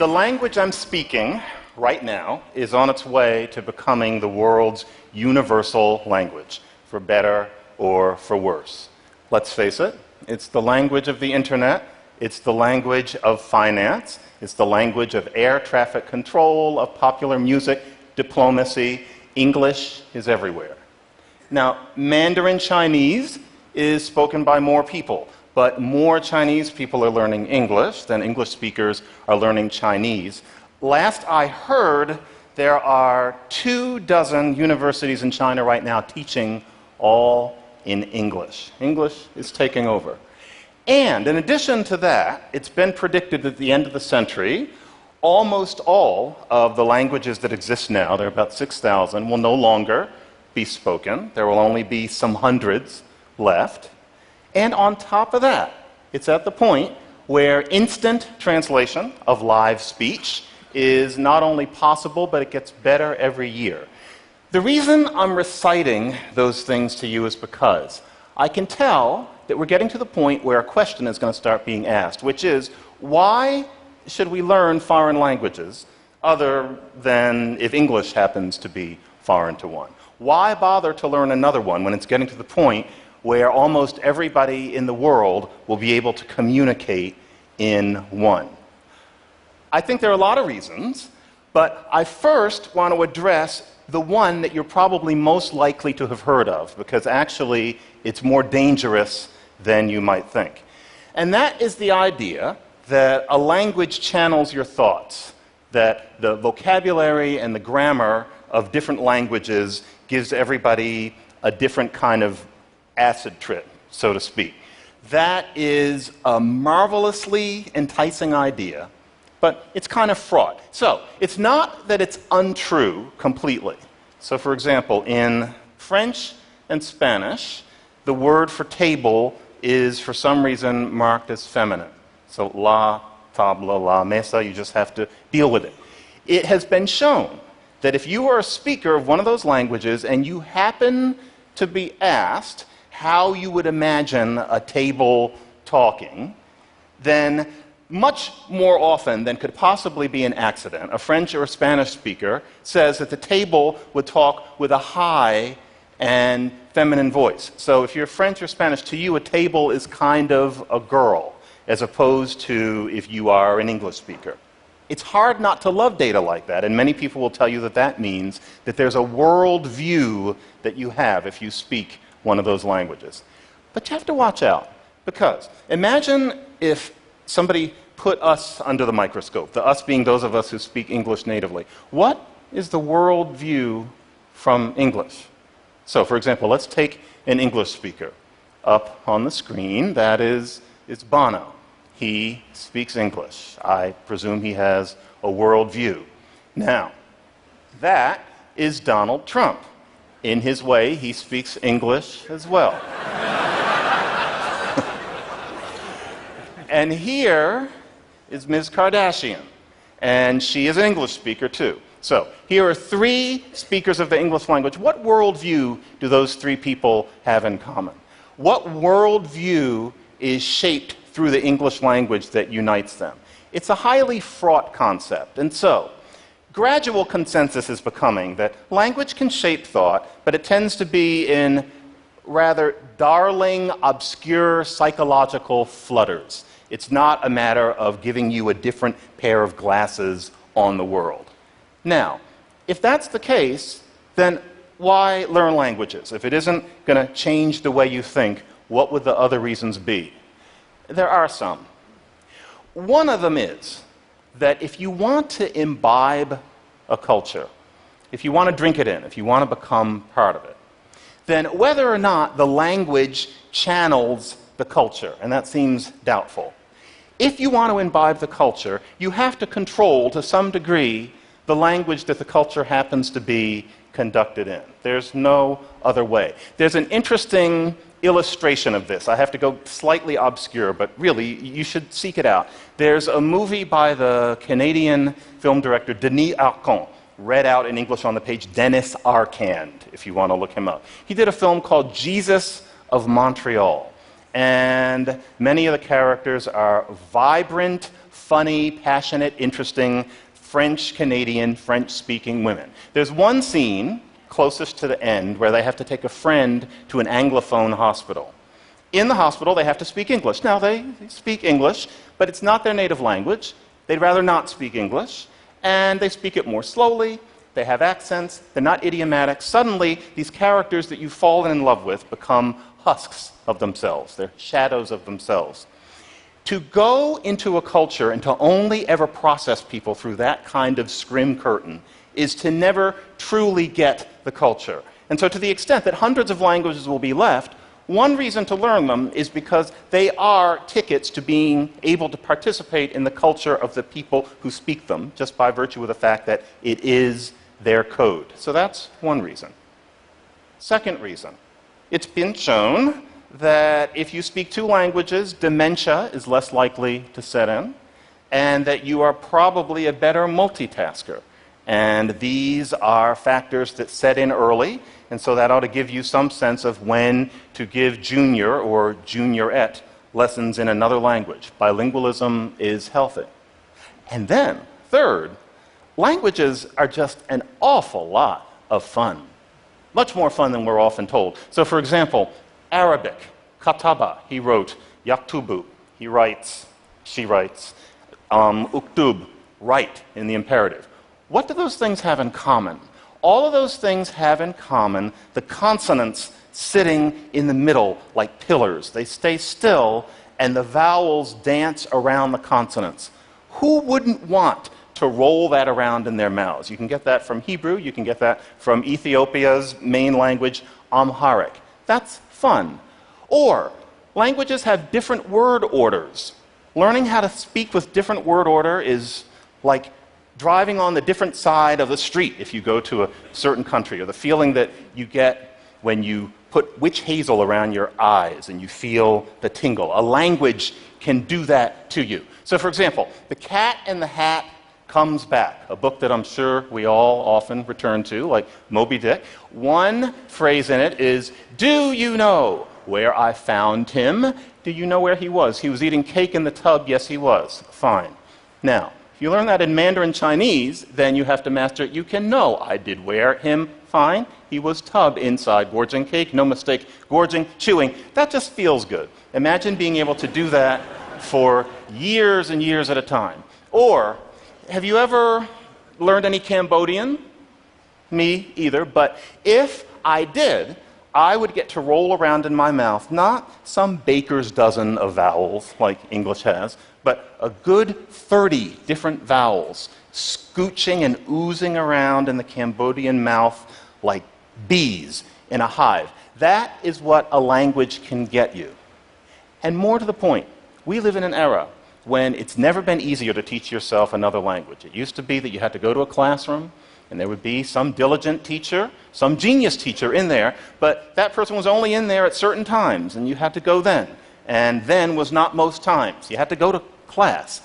The language I'm speaking right now is on its way to becoming the world's universal language, for better or for worse. Let's face it, it's the language of the internet, it's the language of finance, it's the language of air traffic control, of popular music, diplomacy. English is everywhere. Now, Mandarin Chinese is spoken by more people, but more Chinese people are learning English than English speakers are learning Chinese. Last I heard, there are 24 universities in China right now teaching all in English. English is taking over. And in addition to that, it's been predicted that at the end of the century, almost all of the languages that exist now, there are about 6,000, will no longer be spoken. There will only be some hundreds left. And on top of that, it's at the point where instant translation of live speech is not only possible, but it gets better every year. The reason I'm reciting those things to you is because I can tell that we're getting to the point where a question is going to start being asked, which is, why should we learn foreign languages other than if English happens to be foreign to one? Why bother to learn another one when it's getting to the point where almost everybody in the world will be able to communicate in one? I think there are a lot of reasons, but I first want to address the one that you're probably most likely to have heard of, because actually it's more dangerous than you might think. And that is the idea that a language channels your thoughts, that the vocabulary and the grammar of different languages gives everybody a different kind of acid trip, so to speak. That is a marvelously enticing idea, but it's kind of fraught. So, it's not that it's untrue completely. So, for example, in French and Spanish, the word for table is for some reason marked as feminine. So, la table, la mesa, you just have to deal with it. It has been shown that if you are a speaker of one of those languages and you happen to be asked how you would imagine a table talking, then much more often than could possibly be an accident, a French or a Spanish speaker says that the table would talk with a high and feminine voice. So if you're French or Spanish, to you a table is kind of a girl, as opposed to if you are an English speaker. It's hard not to love data like that, and many people will tell you that that means that there's a world view that you have if you speak one of those languages. But you have to watch out, because imagine if somebody put us under the microscope, the us being those of us who speak English natively. What is the world view from English? So, for example, let's take an English speaker. Up on the screen, that is Bono. He speaks English. I presume he has a world view. Now, that is Donald Trump. In his way, he speaks English as well. And here is Ms. Kardashian, and she is an English speaker too. So, here are three speakers of the English language. What worldview do those three people have in common? What worldview is shaped through the English language that unites them? It's a highly fraught concept, and so gradual consensus is becoming that language can shape thought, but it tends to be in rather darling, obscure psychological flutters. It's not a matter of giving you a different pair of glasses on the world. Now, if that's the case, then why learn languages? If it isn't going to change the way you think, what would the other reasons be? There are some. One of them is that if you want to imbibe a culture, if you want to drink it in, if you want to become part of it, then whether or not the language channels the culture, and that seems doubtful. If you want to imbibe the culture, you have to control, to some degree, the language that the culture happens to be conducted in. There's no other way. There's an interesting illustration of this. I have to go slightly obscure, but really, you should seek it out. There's a movie by the Canadian film director Denis Arcand, read out in English on the page, Dennis Arcand, if you want to look him up. He did a film called Jesus of Montreal, and many of the characters are vibrant, funny, passionate, interesting French-Canadian, French-speaking women. There's one scene closest to the end where they have to take a friend to an Anglophone hospital. In the hospital, they have to speak English. Now, they speak English, but it's not their native language. They'd rather not speak English, and they speak it more slowly. They have accents. They're not idiomatic. Suddenly, these characters that you've fallen in love with become husks of themselves. They're shadows of themselves. To go into a culture and to only ever process people through that kind of scrim curtain is to never truly get the culture. And so to the extent that hundreds of languages will be left, one reason to learn them is because they are tickets to being able to participate in the culture of the people who speak them, just by virtue of the fact that it is their code. So that's one reason. Second reason, it's been shown that if you speak two languages, dementia is less likely to set in, and that you are probably a better multitasker. And these are factors that set in early, and so that ought to give you some sense of when to give junior or juniorette lessons in another language. Bilingualism is healthy. And then, third, languages are just an awful lot of fun. Much more fun than we're often told. So, for example, Arabic, kataba, he wrote, yaktubu, he writes, she writes, uktub, write in the imperative. What do those things have in common? All of those things have in common the consonants sitting in the middle like pillars. They stay still, and the vowels dance around the consonants. Who wouldn't want to roll that around in their mouths? You can get that from Hebrew, you can get that from Ethiopia's main language, Amharic. That's fun. Or, languages have different word orders. Learning how to speak with different word order is like driving on the different side of the street if you go to a certain country, or the feeling that you get when you put witch hazel around your eyes and you feel the tingle. A language can do that to you. So, for example, The Cat in the Hat Comes Back, a book that I'm sure we all often return to, like Moby Dick. One phrase in it is, "Do you know where I found him?" Do you know where he was? He was eating cake in the tub. Yes, he was. Fine. Now, if you learn that in Mandarin Chinese, then you have to master it. You can know, I did wear him. Fine. He was tub inside, gorging cake. No mistake. Gorging, chewing. That just feels good. Imagine being able to do that for years and years at a time. Or, have you ever learned any Cambodian? Me either. But if I did, I would get to roll around in my mouth, not some baker's dozen of vowels like English has, but a good 30 different vowels scooching and oozing around in the Cambodian mouth like bees in a hive. That is what a language can get you. And more to the point, we live in an era when it's never been easier to teach yourself another language. It used to be that you had to go to a classroom, and there would be some diligent teacher, some genius teacher in there, but that person was only in there at certain times, and you had to go then. And then was not most times. You had to go to class.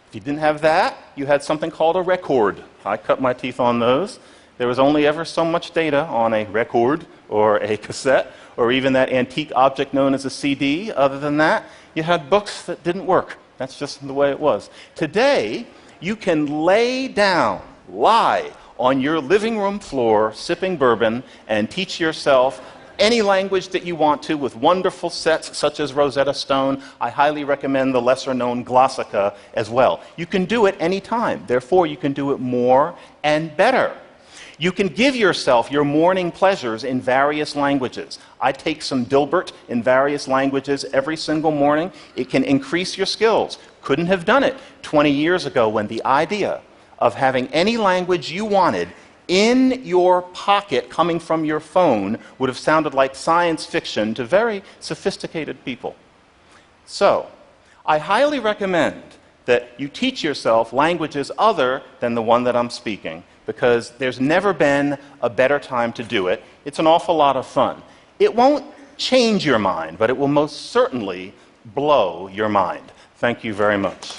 If you didn't have that, you had something called a record. I cut my teeth on those. There was only ever so much data on a record or a cassette or even that antique object known as a CD. Other than that, you had books that didn't work. That's just the way it was. Today, you can lie on your living room floor sipping bourbon and teach yourself any language that you want to with wonderful sets such as Rosetta Stone. I highly recommend the lesser-known Glossica as well. You can do it anytime. Therefore, you can do it more and better. You can give yourself your morning pleasures in various languages. I take some Dilbert in various languages every single morning. It can increase your skills. Couldn't have done it 20 years ago when the idea of having any language you wanted in your pocket coming from your phone would have sounded like science fiction to very sophisticated people. So, I highly recommend that you teach yourself languages other than the one that I'm speaking, because there's never been a better time to do it. It's an awful lot of fun. It won't change your mind, but it will most certainly blow your mind. Thank you very much.